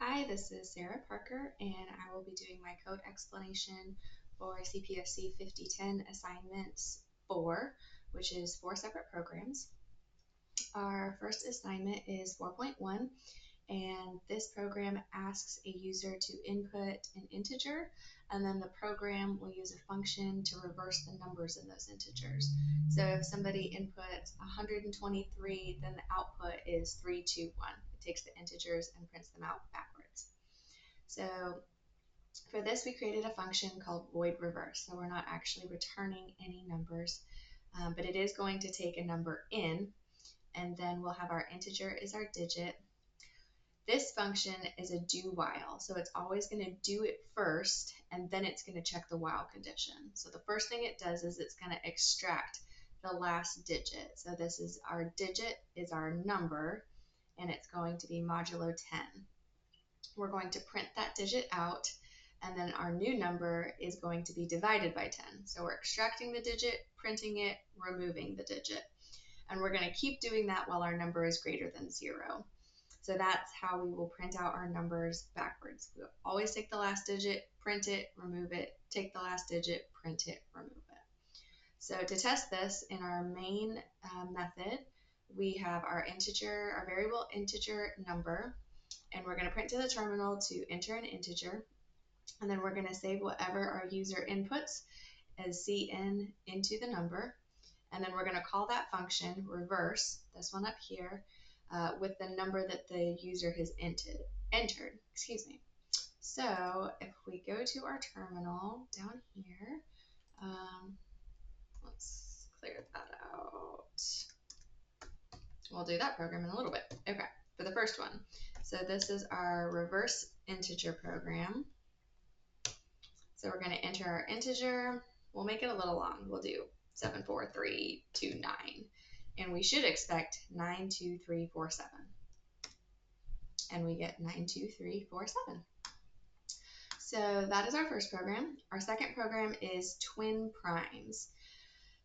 Hi, this is Sarah Parker, and I will be doing my code explanation for CPSC5010 Assignments 4, which is 4 separate programs. Our first assignment is 4.1, and this program asks a user to input an integer, and then the program will use a function to reverse the numbers in those integers. So if somebody inputs 123, then the output is 321. It takes the integers and prints them out backwards. So for this, we created a function called void reverse. So we're not actually returning any numbers, but it is going to take a number in, and then we'll have our integer is our digit. This function is a do while, so it's always going to do it first, and then it's going to check the while condition. So the first thing it does is it's going to extract the last digit. So this is our digit is our number, and it's going to be modulo 10. We're going to print that digit out, and then our new number is going to be divided by 10. So we're extracting the digit, printing it, removing the digit. And we're going to keep doing that while our number is greater than 0. So that's how we will print out our numbers backwards. We'll always take the last digit, print it, remove it, take the last digit, print it, remove it. So to test this, in our main method, we have our integer, our variable integer number, and we're going to print to the terminal to enter an integer, and then we're going to save whatever our user inputs as cn into the number, and then we're going to call that function reverse, this one up here, with the number that the user has entered. So if we go to our terminal down here, let's clear that out. We'll do that program in a little bit. Okay, for the first one. So this is our reverse integer program. So we're going to enter our integer. We'll make it a little long. We'll do 74329. And we should expect 92347. And we get 92347. So that is our first program. Our second program is twin primes.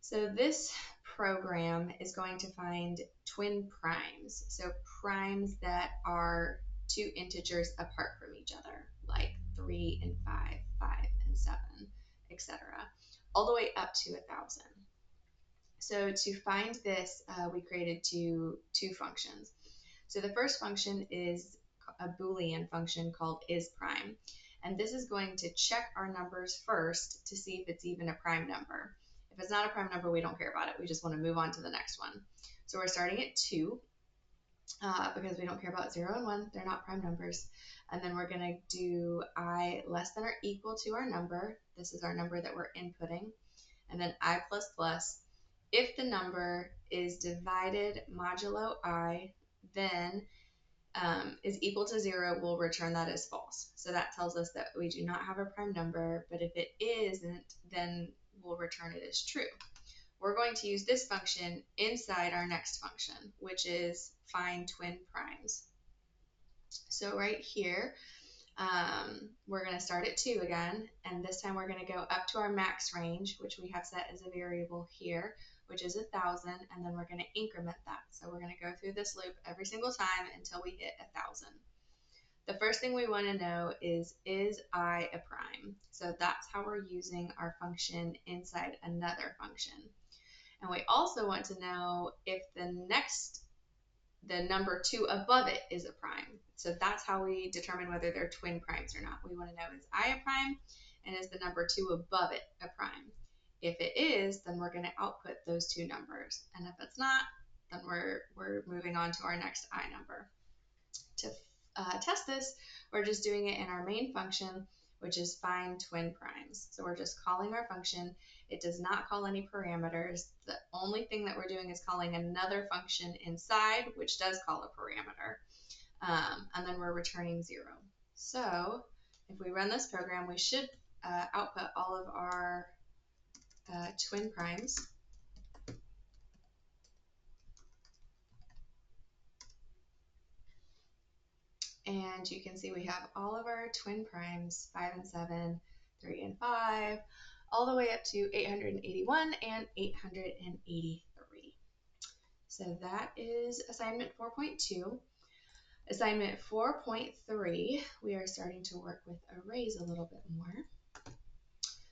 So this program is going to find twin primes. So primes that are two integers apart from each other, like 3 and 5, 5 and 7, etc., all the way up to 1,000. So to find this, we created two functions. So the first function is a Boolean function called isPrime, and this is going to check our numbers first to see if it's even a prime number. If it's not a prime number, we don't care about it. We just want to move on to the next one. So we're starting at 2 because we don't care about 0 and 1. They're not prime numbers. And then we're going to do I less than or equal to our number. This is our number that we're inputting. And then I plus plus. If the number is divided modulo I, then is equal to 0, we'll return that as false. So that tells us that we do not have a prime number, but if it isn't, then we'll return it as true. We're going to use this function inside our next function, which is find twin primes. So right here, we're going to start at 2 again, and this time we're going to go up to our max range, which we have set as a variable here, which is 1,000, and then we're going to increment that. So we're going to go through this loop every single time until we hit 1,000. The first thing we want to know is I a prime? So that's how we're using our function inside another function. And we also want to know if the number 2 above it is a prime. So that's how we determine whether they're twin primes or not. We want to know, is I a prime, and is the number 2 above it a prime? If it is, then we're going to output those two numbers. And if it's not, then we're moving on to our next I number. To test this, we're just doing it in our main function, which is find twin primes. So we're just calling our function. It does not call any parameters. The only thing that we're doing is calling another function inside, which does call a parameter. And then we're returning 0. So if we run this program, we should output all of our twin primes. And you can see we have all of our twin primes, 5 and 7, 3 and 5, all the way up to 881 and 883. So that is assignment 4.2. Assignment 4.3, we are starting to work with arrays a little bit more.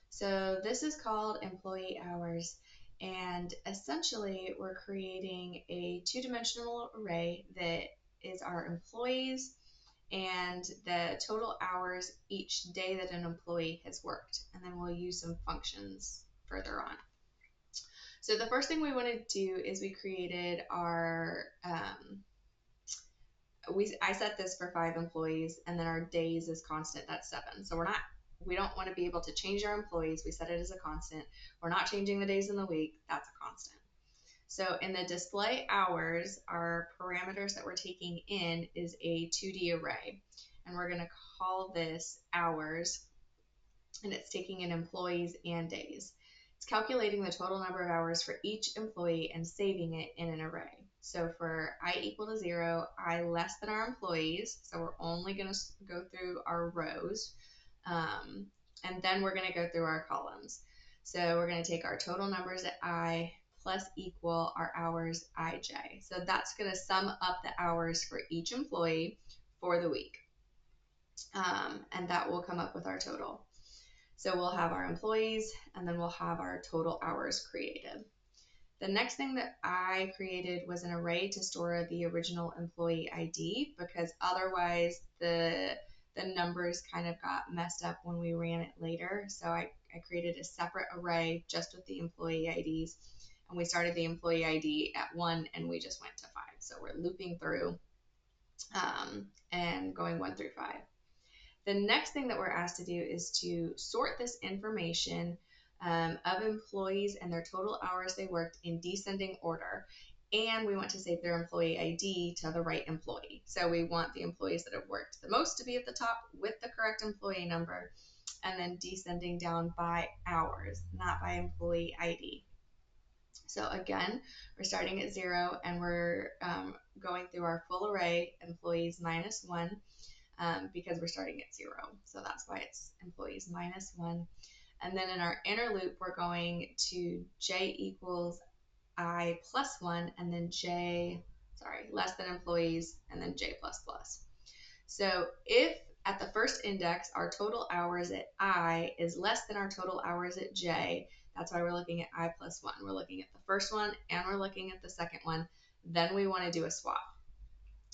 So this is called employee hours, and essentially we're creating a two-dimensional array that is our employees and the total hours each day that an employee has worked, and then we'll use some functions further on. So the first thing we want to do is we created our I set this for 5 employees, and then our days is constant, that's 7. So we don't want to be able to change our employees. We set it as a constant. We're not changing the days in the week, that's a constant. So in the display hours, our parameters that we're taking in is a 2D array, and we're going to call this hours, and it's taking in employees and days. It's calculating the total number of hours for each employee and saving it in an array. So for I equal to 0, I less than our employees, so we're only going to go through our rows, and then we're going to go through our columns. So we're going to take our total numbers at I plus equal our hours ij. So that's going to sum up the hours for each employee for the week, and that will come up with our total. So we'll have our employees, and then we'll have our total hours created. The next thing that I created was an array to store the original employee ID, because otherwise the numbers kind of got messed up when we ran it later. So I created a separate array just with the employee IDs, and we started the employee ID at 1 and we just went to 5. So we're looping through and going 1 through 5. The next thing that we're asked to do is to sort this information of employees and their total hours they worked in descending order. And we want to save their employee ID to the right employee. So we want the employees that have worked the most to be at the top with the correct employee number, and then descending down by hours, not by employee ID. So again, we're starting at 0 and we're going through our full array, employees minus 1. Because we're starting at 0. So that's why it's employees minus 1. And then in our inner loop, we're going to j equals I plus 1, and then less than employees, and then j plus plus. So if at the first index, our total hours at I is less than our total hours at j, that's why we're looking at I plus 1. We're looking at the first one, and we're looking at the second one. Then we want to do a swap.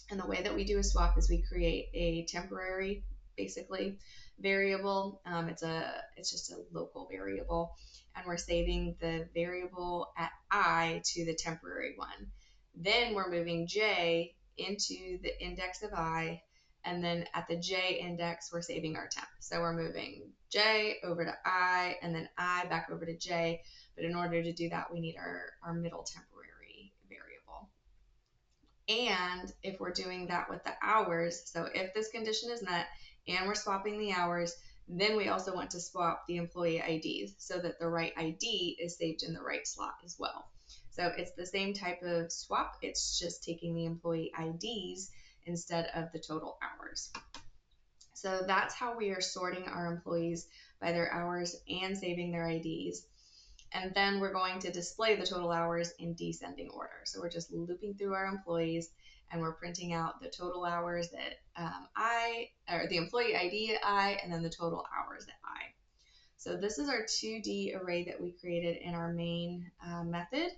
And the way that we do a swap is we create a temporary, basically, variable. It's just a local variable, and we're saving the variable at I to the temporary one. Then we're moving j into the index of I, and then at the j index, we're saving our temp. So we're moving j over to I, and then I back over to j. But in order to do that, we need our middle temporary variable. And if we're doing that with the hours, so if this condition is met and we're swapping the hours, then we also want to swap the employee IDs so that the right ID is saved in the right slot as well. So it's the same type of swap, it's just taking the employee IDs instead of the total hours. So that's how we are sorting our employees by their hours and saving their IDs. And then we're going to display the total hours in descending order. So we're just looping through our employees, and we're printing out the total hours that the employee ID at I, and then the total hours at I. So this is our 2D array that we created in our main method.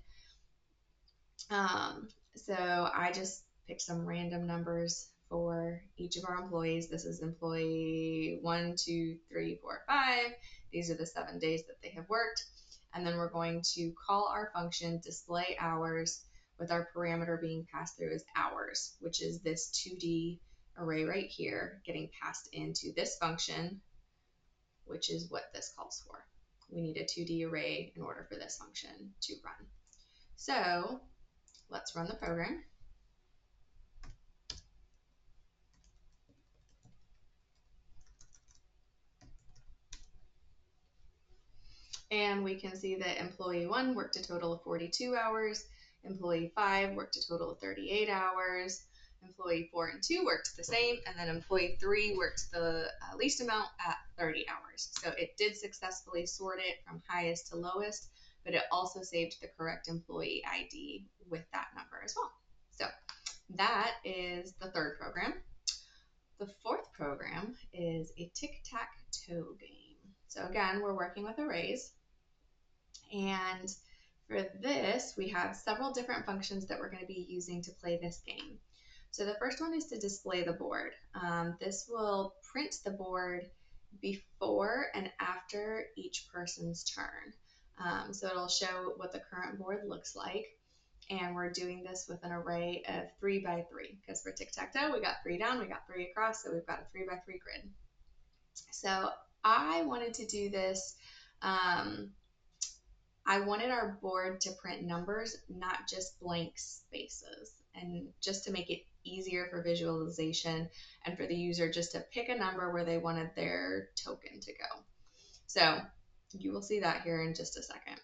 So I just picked some random numbers for each of our employees. This is employee 1, 2, 3, 4, 5. These are the 7 days that they have worked. And then we're going to call our function display hours with our parameter being passed through as hours, which is this 2D array right here getting passed into this function, which is what this calls for. We need a 2D array in order for this function to run. So let's run the program. And we can see that employee 1 worked a total of 42 hours, employee 5 worked a total of 38 hours, employee 4 and 2 worked the same, and then employee 3 worked the least amount at 30 hours. So it did successfully sort it from highest to lowest, but it also saved the correct employee ID with that number as well. So that is the third program. The fourth program is a tic-tac-toe game. So again, we're working with arrays. And for this, we have several different functions that we're going to be using to play this game. So the first one is to display the board. This will print the board before and after each person's turn. So it'll show what the current board looks like. And we're doing this with an array of 3 by 3 because for tic-tac-toe, we got 3 down, we got 3 across, so we've got a 3 by 3 grid. So I wanted to do this. I wanted our board to print numbers, not just blank spaces, and just to make it easier for visualization and for the user just to pick a number where they wanted their token to go. So you will see that here in just a second.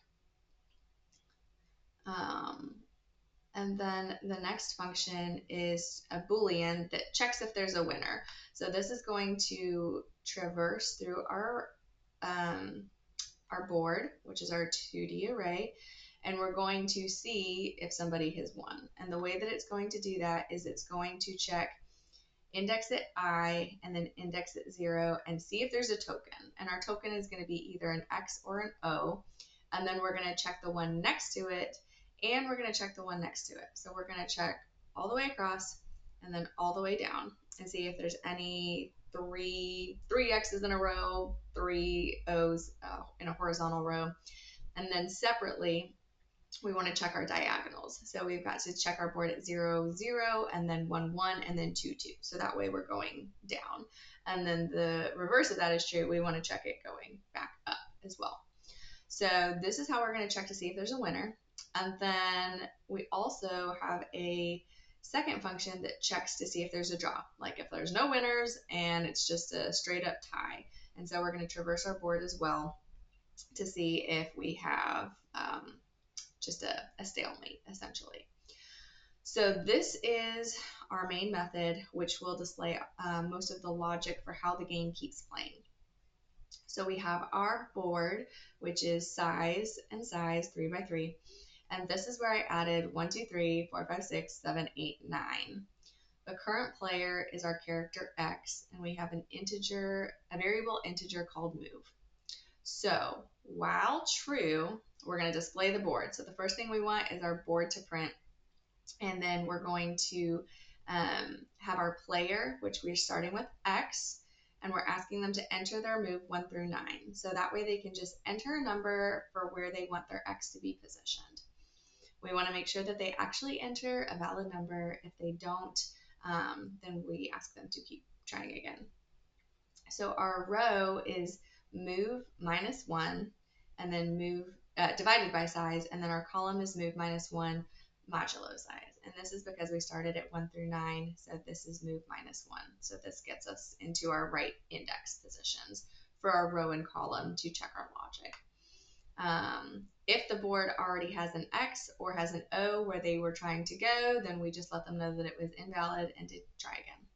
And then the next function is a Boolean that checks if there's a winner. So this is going to traverse through our board, which is our 2D array, and we're going to see if somebody has won. And the way that it's going to do that is it's going to check index at I and then index at 0 and see if there's a token. And our token is going to be either an X or an O. And then we're going to check the one next to it, and we're going to check the one next to it. So we're going to check all the way across and then all the way down and see if there's any three X's in a row, 3 O's in a horizontal row. And then separately, we want to check our diagonals. So we've got to check our board at 0, 0, and then 1, 1, and then 2, 2. So that way we're going down. And then the reverse of that is true. We want to check it going back up as well. So this is how we're going to check to see if there's a winner. And then we also have a second function that checks to see if there's a draw, like if there's no winners and it's just a straight up tie. And so we're going to traverse our board as well to see if we have just a stalemate, essentially. So this is our main method, which will display most of the logic for how the game keeps playing. So we have our board, which is size and size 3 by 3. And this is where I added 1, 2, 3, 4, 5, 6, 7, 8, 9. The current player is our character X, and we have an integer, a variable integer called move. So while true, we're going to display the board. So the first thing we want is our board to print, and then we're going to have our player, which we're starting with X, and we're asking them to enter their move 1 through 9. So that way they can just enter a number for where they want their X to be positioned. We want to make sure that they actually enter a valid number. If they don't, then we ask them to keep trying again. So our row is move minus 1, and then move divided by size, and then our column is move minus 1 modulo size. And this is because we started at 1 through 9, so this is move minus 1. So this gets us into our right index positions for our row and column to check our logic. If the board already has an X or has an O where they were trying to go, then we just let them know that it was invalid and to try again.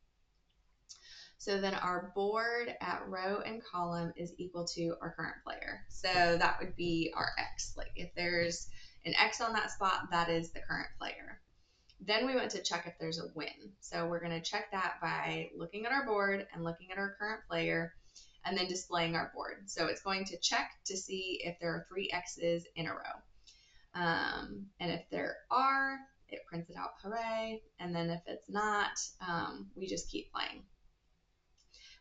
So then our board at row and column is equal to our current player. So that would be our X. Like if there's an X on that spot, that is the current player. Then we want to check if there's a win. So we're going to check that by looking at our board and looking at our current player and then displaying our board. So it's going to check to see if there are 3 X's in a row. And if there are, it prints it out, hooray. And then if it's not, we just keep playing.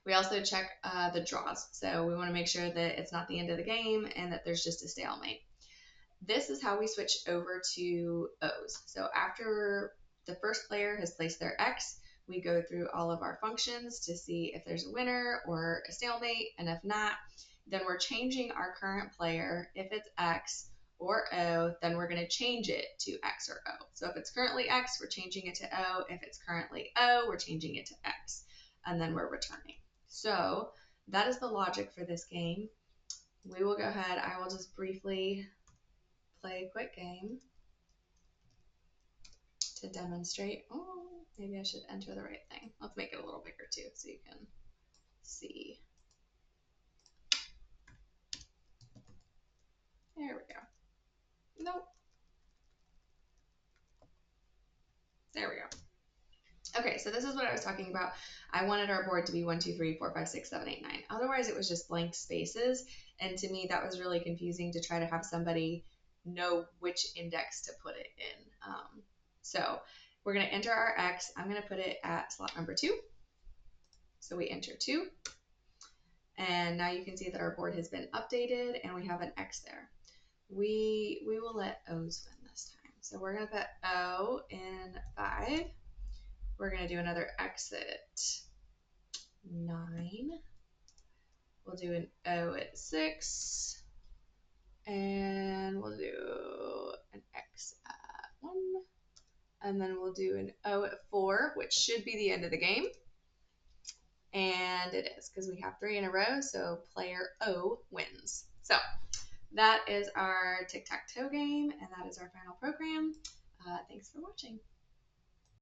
We also check the draws. So we want to make sure that it's not the end of the game and that there's just a stalemate. This is how we switch over to O's. So after the first player has placed their X, we go through all of our functions to see if there's a winner or a stalemate, and if not, then we're changing our current player. If it's X or O, then we're going to change it to X or O. So if it's currently X, we're changing it to O. If it's currently O, we're changing it to X, and then we're returning. So that is the logic for this game. We will go ahead. I will just briefly play a quick game to demonstrate. Oh, maybe I should enter the right thing. Let's make it a little bigger too so you can see. There we go. Nope. There we go. So this is what I was talking about. I wanted our board to be 1, 2, 3, 4, 5, 6, 7, 8, 9. Otherwise, it was just blank spaces. And to me, that was really confusing to try to have somebody know which index to put it in. So we're going to enter our X. I'm going to put it at slot number 2. So we enter 2. And now you can see that our board has been updated and we have an X there. We will let O's win this time. So we're going to put O in 5. We're going to do another X at 9. We'll do an O at 6. And we'll do an X at 1. And then we'll do an O at 4, which should be the end of the game. And it is, because we have 3 in a row, so player O wins. So that is our tic-tac-toe game, and that is our final program. Thanks for watching.